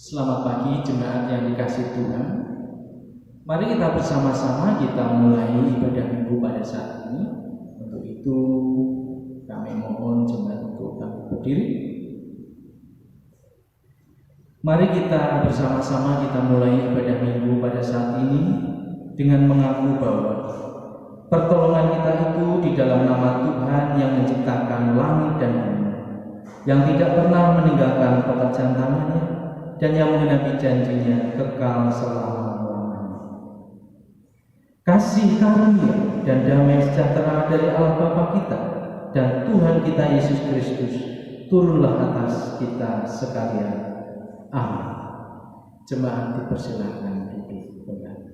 Selamat pagi jemaat yang dikasihi Tuhan. Mari kita bersama-sama kita mulai ibadah minggu pada saat ini. Untuk itu kami mohon jemaat untuk dapat berdiri. Mari kita bersama-sama kita mulai ibadah minggu pada saat ini dengan mengaku bahwa pertolongan kita itu di dalam nama Tuhan yang menciptakan langit dan bumi, yang tidak pernah meninggalkan pekerjaan tangannya, dan yang menggenapi janjinya kekal selama-lamanya. Kasih karunia dan damai sejahtera dari Allah Bapa kita dan Tuhan kita Yesus Kristus turunlah atas kita sekalian. Amin. Jemaat dipersilakan duduk kembali.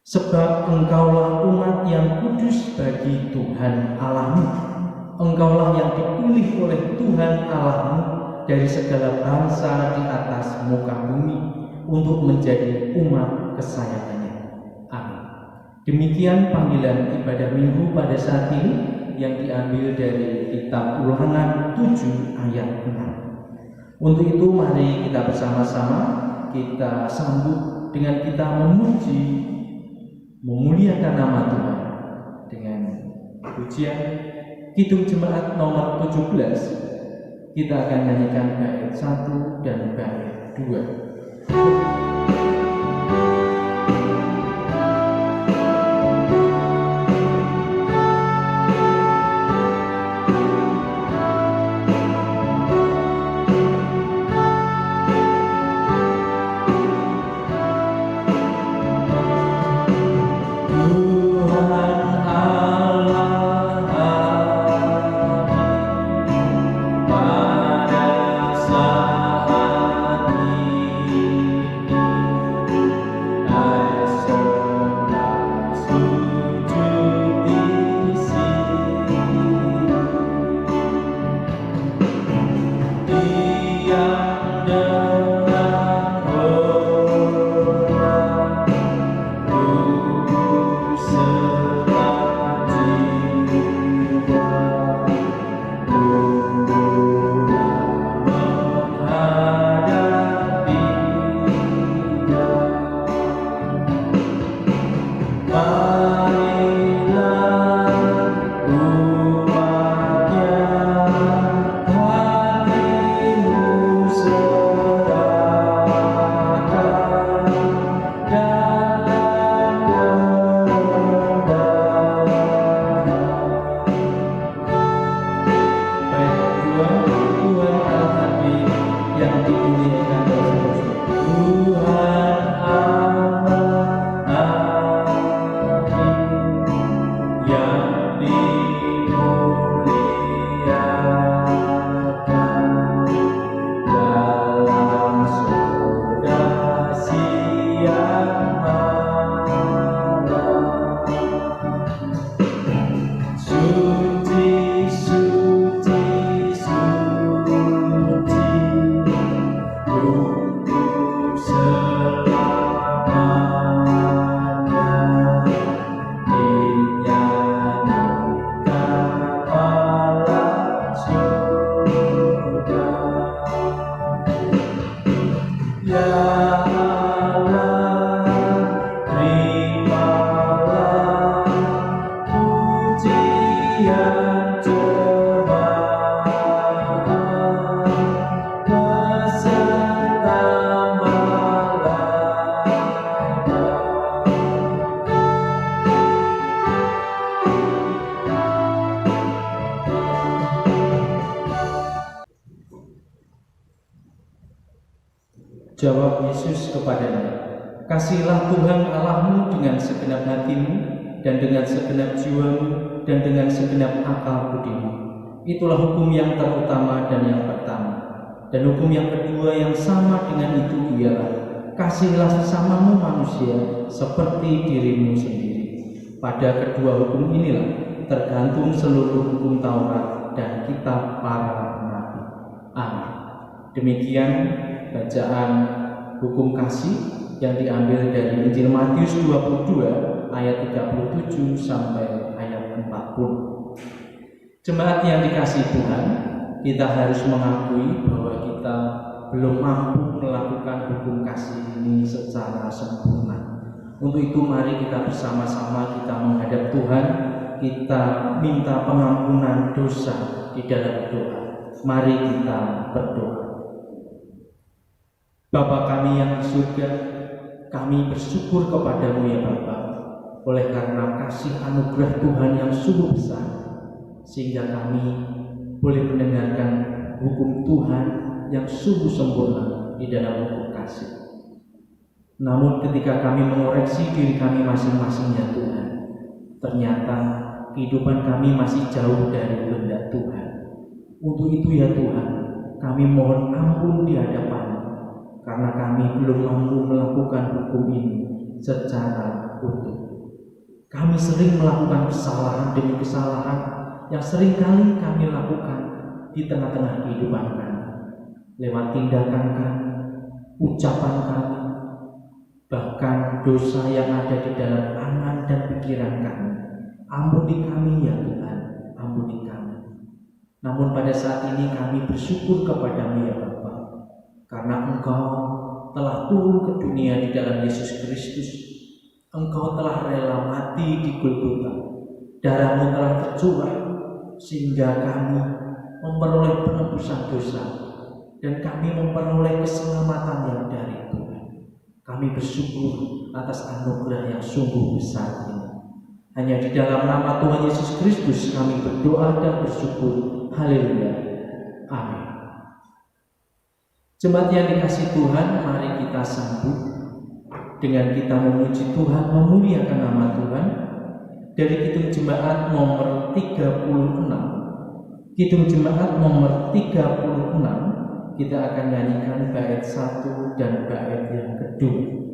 Sebab engkaulah umat yang kudus bagi Tuhan Allahmu. Engkaulah yang dipilih oleh Tuhan Allahmu dari segala bangsa di atas muka bumi untuk menjadi umat kesayangannya. Amin. Demikian panggilan ibadah minggu pada saat ini yang diambil dari kitab Ulangan 7 ayat 6. Untuk itu mari kita bersama-sama kita sambut dengan kita memuji, memuliakan nama Tuhan dengan pujian Kidung Jemaat nomor 17. Kita akan nyanyikan bait 1 dan bait 2. Jawab Yesus kepadanya, "Kasihilah Tuhan Allahmu dengan segenap hatimu dan dengan segenap jiwamu dan dengan segenap akal budimu. Itulah hukum yang terutama dan yang pertama. Dan hukum yang kedua yang sama dengan itu ialah, kasihilah sesamamu manusia seperti dirimu sendiri. Pada kedua hukum inilah tergantung seluruh hukum Taurat dan kitab para nabi." Amin. Demikian bacaan hukum kasih yang diambil dari Injil Matius 22 ayat 37 sampai ayat 40. Jemaat yang dikasihi Tuhan, kita harus mengakui bahwa kita belum mampu melakukan hukum kasih ini secara sempurna. Untuk itu mari kita bersama-sama kita menghadap Tuhan, kita minta pengampunan dosa di dalam doa. Mari kita berdoa. Bapa kami yang di surga, kami bersyukur kepadamu ya Bapa, oleh karena kasih anugerah Tuhan yang sungguh besar, sehingga kami boleh mendengarkan hukum Tuhan yang sungguh sempurna di dalam hukum kasih. Namun ketika kami mengoreksi diri kami masing-masing ya Tuhan, ternyata kehidupan kami masih jauh dari kehendak Tuhan. Untuk itu ya Tuhan, kami mohon ampun di hadapan-Mu, karena kami belum mampu melakukan hukum ini secara utuh. Kami sering melakukan kesalahan demi kesalahan yang sering kali kami lakukan di tengah-tengah kehidupan kami, lewat tindakan kami, ucapan kami, bahkan dosa yang ada di dalam angan dan pikiran kami. Ampuni kami ya Tuhan, ampuni kami. Namun pada saat ini kami bersyukur kepada-Mu ya Bapa, karena Engkau telah turun ke dunia di dalam Yesus Kristus. Engkau telah rela mati di Golgota, darah-Mu telah tercurah sehingga kami memperoleh penebusan dosa dan kami memperoleh keselamatan yang dari Tuhan. Kami bersyukur atas anugerah yang sungguh besar ini. Hanya di dalam nama Tuhan Yesus Kristus kami berdoa dan bersyukur. Haleluya. Amin. Jemaat yang dikasihi Tuhan, mari kita sambut dengan kita memuji Tuhan, memuliakan nama Tuhan. Dari Kidung Jemaat nomor 36. Kidung Jemaat nomor 36. Kita akan nyanyikan bait 1 dan bait yang kedua.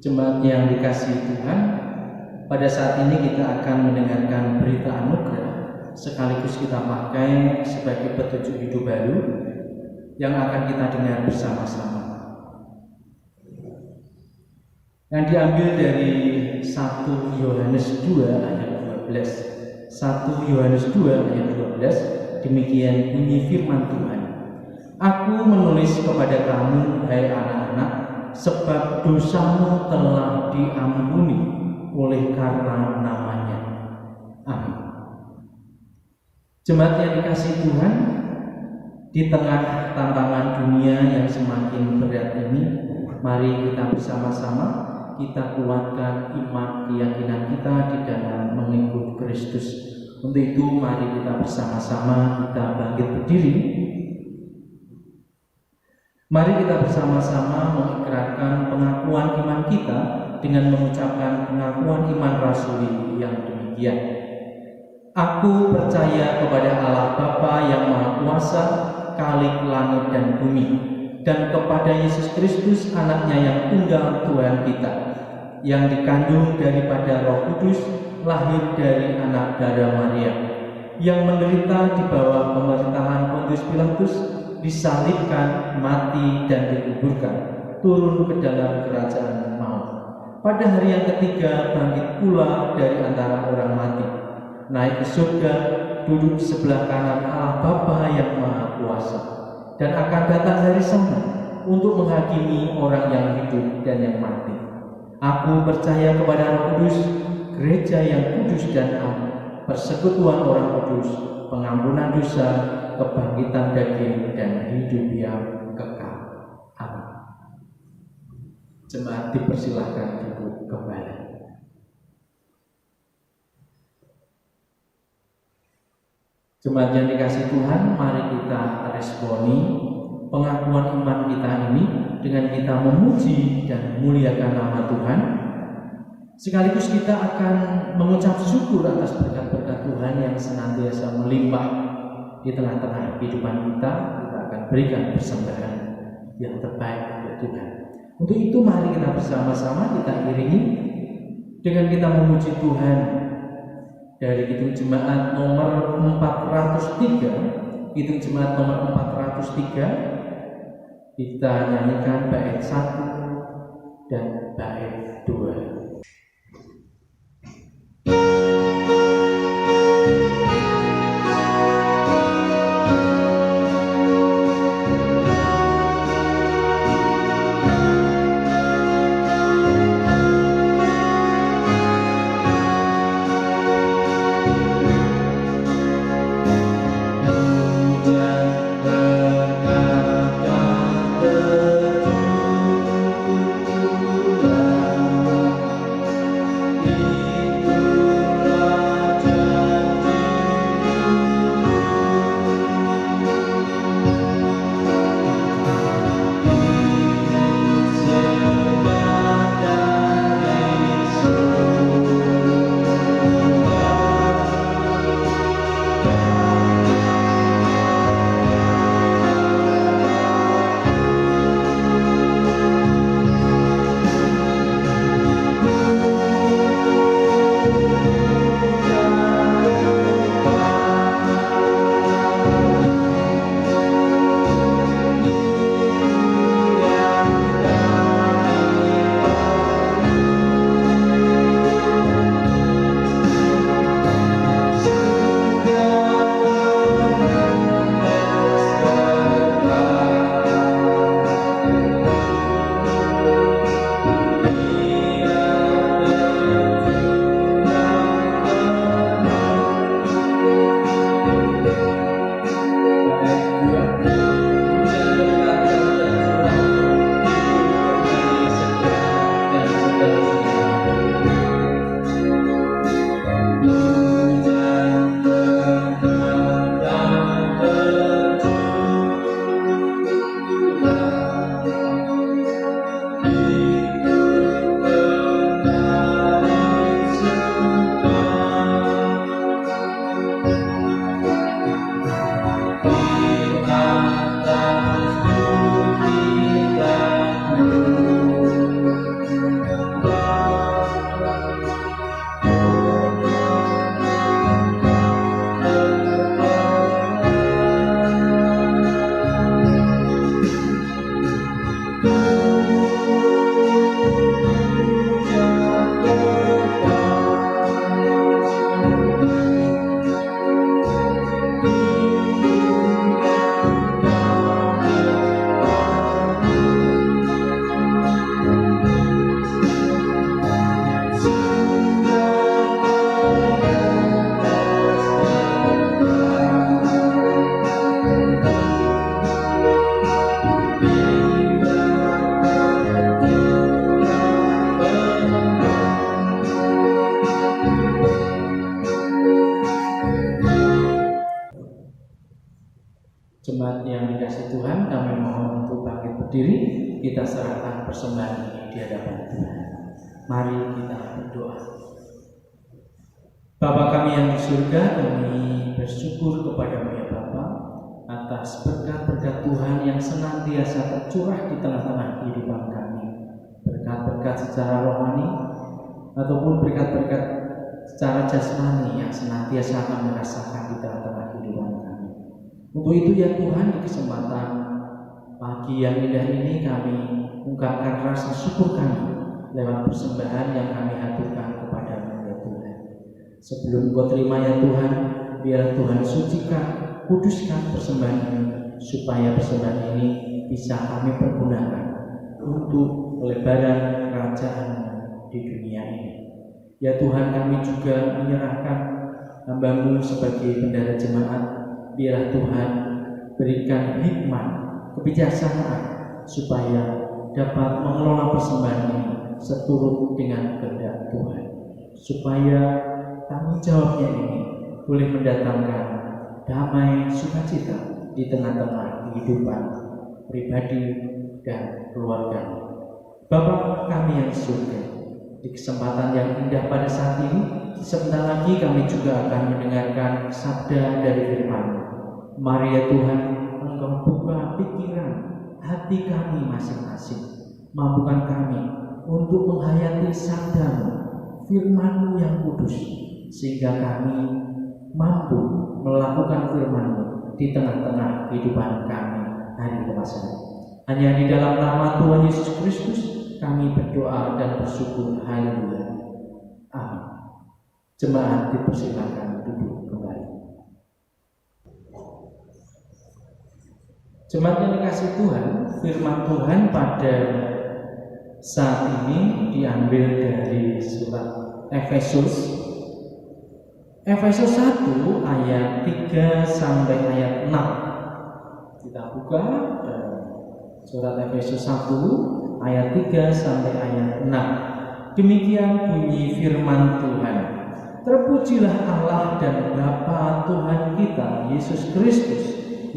Jemaat yang dikasihi Tuhan, pada saat ini kita akan mendengarkan berita anugerah sekaligus kita pakai sebagai petunjuk hidup baru yang akan kita dengar bersama-sama. Yang diambil dari 1 Yohanes 2 ayat 12. 1 Yohanes 2 ayat 12, demikian bunyi firman Tuhan. Aku menulis kepada kamu, hai anak-anak, sebab dosamu telah diampuni oleh karena namanya. Amin. Jemaat yang dikasihi Tuhan, di tengah tantangan dunia yang semakin berat ini, mari kita bersama-sama kita kuatkan iman keyakinan kita di dalam mengikut Kristus. Untuk itu mari kita bersama-sama kita bangkit berdiri. Mari kita bersama-sama mengikrarkan pengakuan iman kita dengan mengucapkan pengakuan iman rasuli yang demikian. Aku percaya kepada Allah Bapa yang Maha Kuasa, Khalik langit dan bumi, dan kepada Yesus Kristus anaknya yang tunggal Tuhan kita, yang dikandung daripada Roh Kudus, lahir dari anak darah Maria, yang menderita di bawah pemerintahan Pontius Pilatus, disalibkan, mati dan dikuburkan, turun ke dalam kerajaan maut. Pada hari yang ketiga bangkit pula dari antara orang mati, naik ke surga, duduk di sebelah kanan Allah Bapa yang Maha Kuasa, dan akan datang dari sana untuk menghakimi orang yang hidup dan yang mati. Aku percaya kepada Roh Kudus, gereja yang kudus dan am, persekutuan orang kudus, pengampunan dosa, kebangkitan daging, dan hidup yang kekal. Amin. Jemaat dipersilahkan duduk kembali. Jemaat yang dikasihi Tuhan, mari kita responi pengakuan iman kita ini dengan kita memuji dan memuliakan nama Tuhan. Sekaligus kita akan mengucap syukur atas berkat-berkat Tuhan yang senantiasa melimpah di tengah-tengah kehidupan kita. Kita akan berikan persembahan yang terbaik untuk Tuhan. Untuk itu mari kita bersama-sama kita iringi dengan kita memuji Tuhan. Dari Kidung Jemaat nomor 403, Kidung Jemaat nomor 403, kita nyanyikan bait 1 dan bait 2. kita serahkan persembahan ini di hadapan Tuhan. Mari kita berdoa. Bapa kami yang di surga, kami bersyukur kepada-Mu ya Bapa atas berkat-berkat Tuhan yang senantiasa tercurah di tengah-tengah kehidupan kami. Berkat-berkat secara rohani ataupun berkat-berkat secara jasmani yang senantiasa kami rasakan di tengah-tengah kehidupan kami. Untuk itu ya Tuhan, di kesempatan pagi yang indah ini kami ungkapkan rasa syukur kami lewat persembahan yang kami haturkan kepada-Mu ya Tuhan. Sebelum Engkau terima ya Tuhan, biar Tuhan sucikan, kuduskan persembahan ini, supaya persembahan ini bisa kami pergunakan untuk pelebaran kerajaan-Mu di dunia ini. Ya Tuhan, kami juga menyerahkan hamba-Mu sebagai bendahara jemaat. Biarlah Tuhan berikan hikmat, kebijaksanaan, supaya dapat mengelola persembahan ini seturut dengan kehendak Tuhan, supaya tanggung jawabnya ini boleh mendatangkan damai sukacita di tengah-tengah kehidupan pribadi dan keluarga. Bapa kami yang di surga, di kesempatan yang indah pada saat ini, sebentar lagi kami juga akan mendengarkan sabda dari firman-Mu. Mari ya Tuhan, Engkau buka pikiran hati kami masing-masing, mampukan kami untuk menghayati sabda-Mu, firman-Mu yang kudus, sehingga kami mampu melakukan firman-Mu di tengah-tengah kehidupan kami hari lepas hari. Hanya di dalam nama Tuhan Yesus Kristus kami berdoa dan bersyukur. Haleluya. Amin. Jemaat dipersilakan duduk kembali. Jemaat yang dikasihi Tuhan, firman Tuhan pada saat ini diambil dari surat Efesus 1 ayat 3 sampai ayat 6. Kita buka surat Efesus 1 ayat 3 sampai ayat 6. Demikian bunyi firman Tuhan. Terpujilah Allah dan Bapa Tuhan kita Yesus Kristus,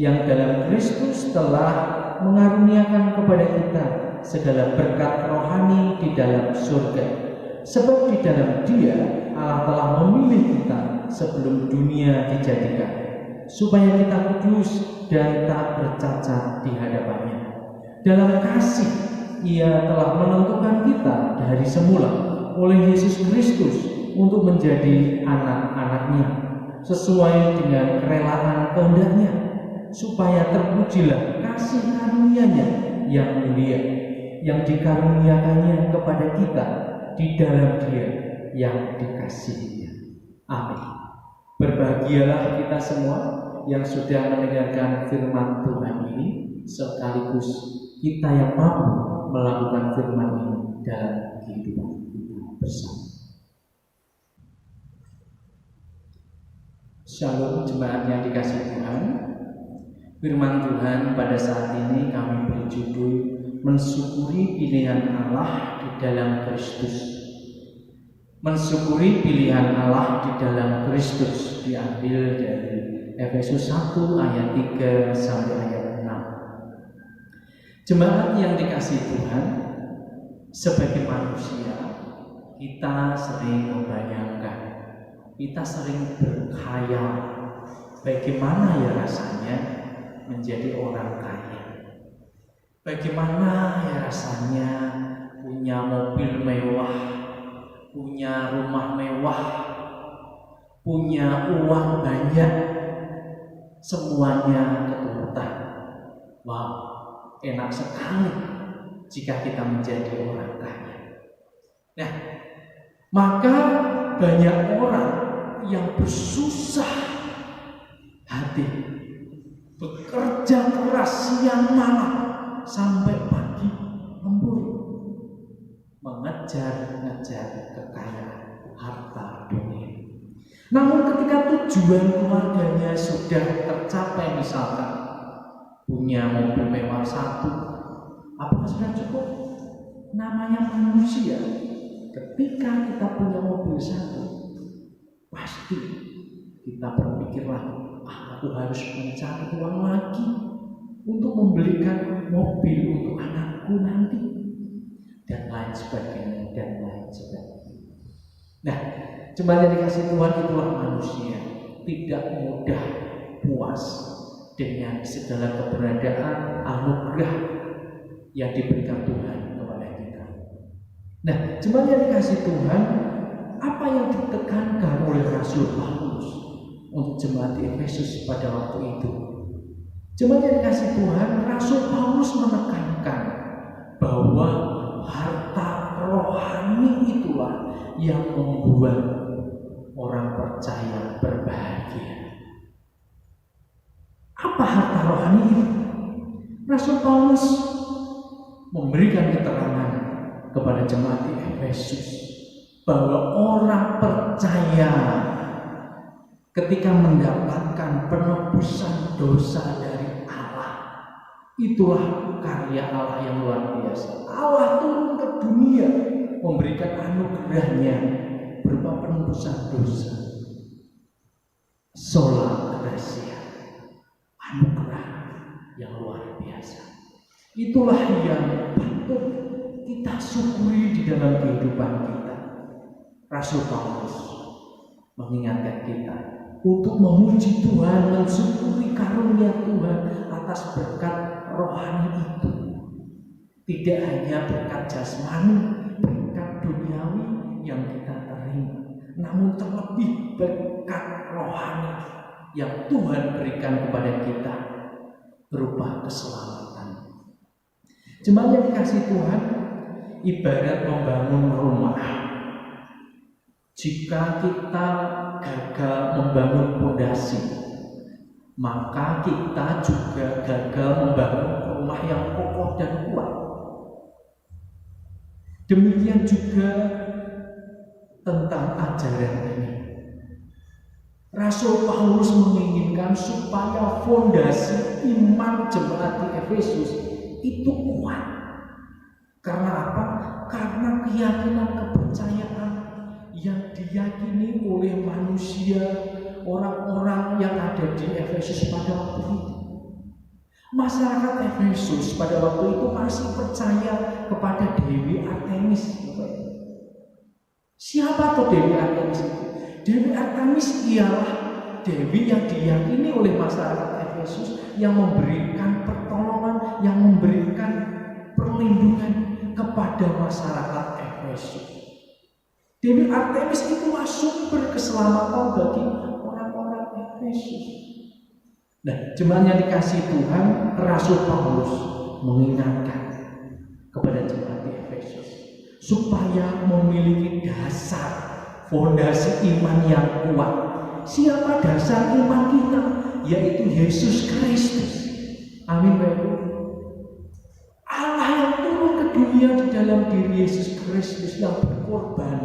yang dalam Kristus telah mengaruniakan kepada kita segala berkat rohani di dalam surga. Sebab di dalam Dia Allah telah memilih kita sebelum dunia dijadikan, supaya kita kudus dan tak bercacat di hadapan-Nya. Dalam kasih Ia telah menentukan kita dari semula oleh Yesus Kristus untuk menjadi anak-anak-Nya sesuai dengan kerelaan kehendak-Nya, supaya terpujilah kasih karunia-Nya yang mulia, yang dikaruniakannya kepada kita di dalam Dia yang dikasihi-Nya. Amin. Berbahagialah kita semua yang sudah mendengarkan firman Tuhan ini, sekaligus kita yang mampu melakukan firman ini dalam kehidupan kita bersama. Shalom jemaat yang dikasihi Tuhan. Firman Tuhan pada saat ini kami beri judul mensyukuri pilihan Allah di dalam Kristus. Mensyukuri pilihan Allah di dalam Kristus diambil dari Efesus 1 ayat 3 sampai ayat 6. Jemaat yang dikasihi Tuhan, sebagai manusia kita sering membayangkan, kita sering berkhayal bagaimana ya rasanya menjadi orang kaya. Bagaimana ya rasanya punya mobil mewah, punya rumah mewah, punya uang banyak, semuanya keturutan. Wow, enak sekali jika kita menjadi orang kaya. Nah, maka banyak orang yang bersusah hati, bekerja keras siang malam sampai pagi lembur, mengejar-ngejar kekayaan harta dunia. Namun ketika tujuan keluarganya sudah tercapai, misalkan punya mobil mewah satu, apakah sudah cukup? Namanya manusia, ketika kita punya mobil satu, pasti kita berpikir lagi, aku harus mencari uang lagi untuk membelikan mobil untuk anak. Jemaat yang dikasih Tuhan, itulah manusia tidak mudah puas dengan segala keberadaan anugerah yang diberikan Tuhan kepada kita. Nah, jemaat yang dikasih Tuhan, apa yang ditekankan oleh Rasul Paulus untuk jemaat di Efesus pada waktu itu? Jemaat yang dikasih Tuhan, Rasul Paulus menekankan bahwa harta rohani itulah yang membuat orang percaya berbahagia. Apa harta rohani itu? Rasul Paulus memberikan keterangan kepada jemaat di Efesus bahwa orang percaya ketika mendapatkan penebusan dosa dari Allah, itulah karya Allah yang luar biasa. Allah turun ke dunia memberikan anugerahnya berupa penebusan dosa. Sola gratia, anugerah yang luar biasa. Itulah yang patut kita syukuri di dalam kehidupan kita. Rasul Paulus mengingatkan kita untuk memuji Tuhan, mensyukuri karunia Tuhan atas berkat rohani itu. Tidak hanya berkat jasmani, berkat duniawi yang kita terima, namun terlebih berkat rohani yang Tuhan berikan kepada kita berupa keselamatan. Jemaat yang dikasih Tuhan, ibarat membangun rumah. Jika kita gagal membangun fondasi, maka kita juga gagal membangun rumah yang kokoh dan kuat. Demikian juga tentang ajaran ini. Rasul Paulus menginginkan supaya fondasi iman jemaat di Efesus itu kuat. Karena apa? Karena keyakinan kepercayaan yang diyakini oleh manusia, orang-orang yang ada di Efesus pada waktu itu. Masyarakat Efesus pada waktu itu masih percaya kepada Dewi Artemis. Siapa tuh Dewi Artemis itu? Dewi Artemis ialah dewi yang diyakini oleh masyarakat Efesus yang memberikan pertolongan, yang memberikan perlindungan kepada masyarakat Efesus. Dewi Artemis itulah sumber keselamatan bagi orang-orang Efesus. Nah, jemaat yang dikasih Tuhan, Rasul Paulus mengingatkan kepada jemaat di Efesus supaya memiliki dasar fondasi iman yang kuat. Siapa dasar iman kita? Yaitu Yesus Kristus. Amin, Bapak. Allah yang turun ke dunia di dalam diri Yesus Kristus yang berkorban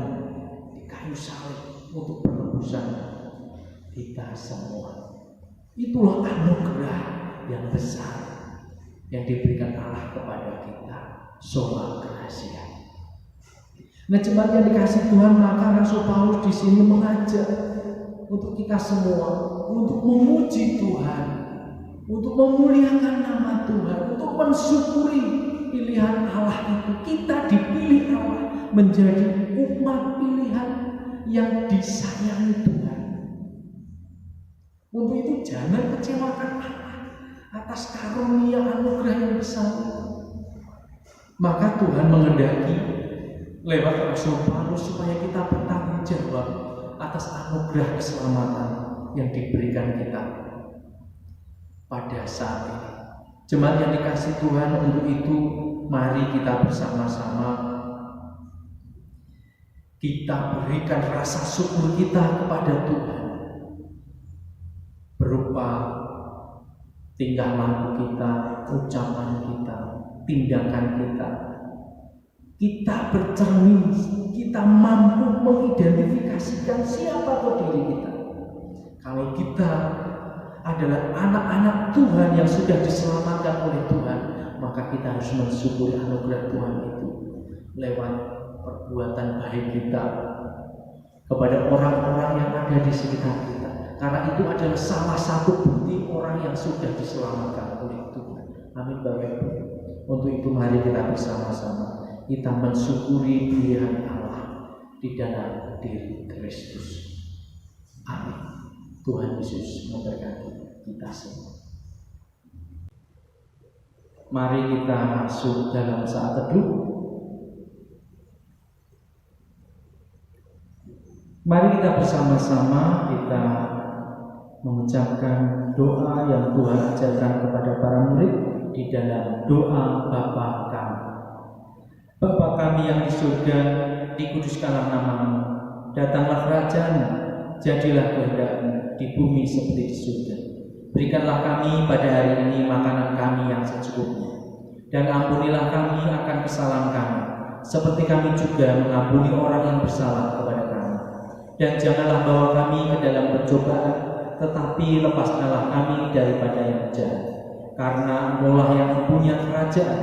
di kayu salib untuk penebusan kita semua. Itulah anugerah yang besar yang diberikan Allah kepada kita. Sola gratia. Nah, jemaat yang dikasih Tuhan, maka Rasul Paulus di sini mengajak untuk kita semua untuk memuji Tuhan, untuk memuliakan nama Tuhan, untuk mensyukuri pilihan Allah itu. Kita dipilih Allah menjadi umat pilihan yang disayangi Tuhan. Untuk itu jangan kecewakan Allah atas karunia anugerah yang besar itu. Maka Tuhan menghendaki lewat Rasul Paulus supaya kita bertanggung jawab atas anugerah keselamatan yang diberikan kita pada saat ini. Jemaat yang dikasih Tuhan, untuk itu mari kita bersama-sama kita berikan rasa syukur kita kepada Tuhan berupa tingkah laku kita, ucapan kita, tindakan kita. Kita bercermin, kita mampu mengidentifikasikan siapa diri kita. Kalau kita adalah anak-anak Tuhan yang sudah diselamatkan oleh Tuhan, maka kita harus mensyukuri anugerah Tuhan itu lewat perbuatan baik kita kepada orang-orang yang ada di sekitar kita. Karena itu adalah salah satu bukti orang yang sudah diselamatkan oleh Tuhan. Amin, Bapak Ibu. Untuk itu mari kita bersama-sama kita mensyukuri pilihan Allah di dalam diri Kristus. Amin. Tuhan Yesus memberkati kita semua. Mari kita masuk dalam saat teduh. Mari kita bersama-sama kita mengucapkan doa yang Tuhan ajarkan kepada para murid di dalam doa Bapa kami. Bapa kami yang di surga, dikuduskanlah nama-Mu, datanglah kerajaan-Mu, jadilah kehendak-Mu di bumi seperti di surga. Berikanlah kami pada hari ini makanan kami yang secukupnya, dan ampunilah kami akan kesalahan kami, seperti kami juga mengampuni orang yang bersalah kepada kami. Dan janganlah bawa kami ke dalam pencobaan, tetapi lepaskanlah kami daripada yang jahat. Karena Engkau-lah yang mempunyai kerajaan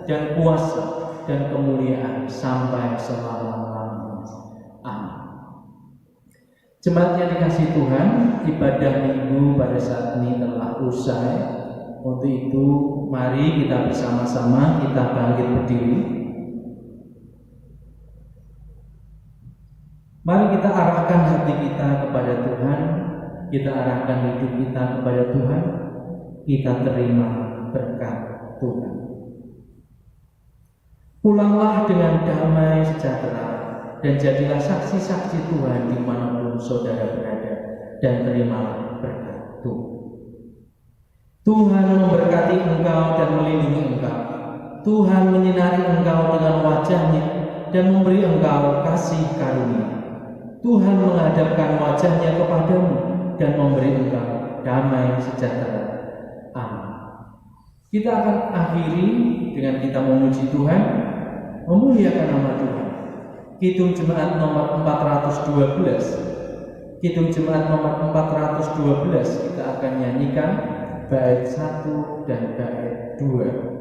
dan kuasa dan kemuliaan sampai selama-lamanya. Amin. Jemaat yang dikasihi Tuhan, ibadah minggu pada saat ini telah usai. Untuk itu, mari kita bersama-sama kita bangkit berdiri. Mari kita arahkan hati kita kepada Tuhan. Kita arahkan hidup kita kepada Tuhan. Kita terima berkat Tuhan. Pulanglah dengan damai sejahtera dan jadilah saksi-saksi Tuhan dimanapun saudara berada, dan terimalah berkat Tuhan. Tuhan memberkati engkau dan melindungi engkau. Tuhan menyinari engkau dengan wajah-Nya dan memberi engkau kasih karunia. Tuhan menghadapkan wajah-Nya kepadamu dan memberi engkau damai sejahtera. Amin. Kita akan akhiri dengan kita memuji Tuhan, memuliakan nama Tuhan. Kidung Jemaat nomor 412. Kidung Jemaat nomor 412 kita akan nyanyikan bait 1 dan bait 2.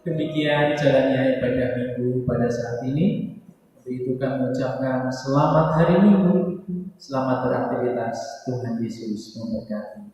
Demikian jalannya ibadah minggu pada saat ini. Untuk itu kami mengucapkan selamat hari Minggu, selamat beraktivitas. Tuhan Yesus memberkati.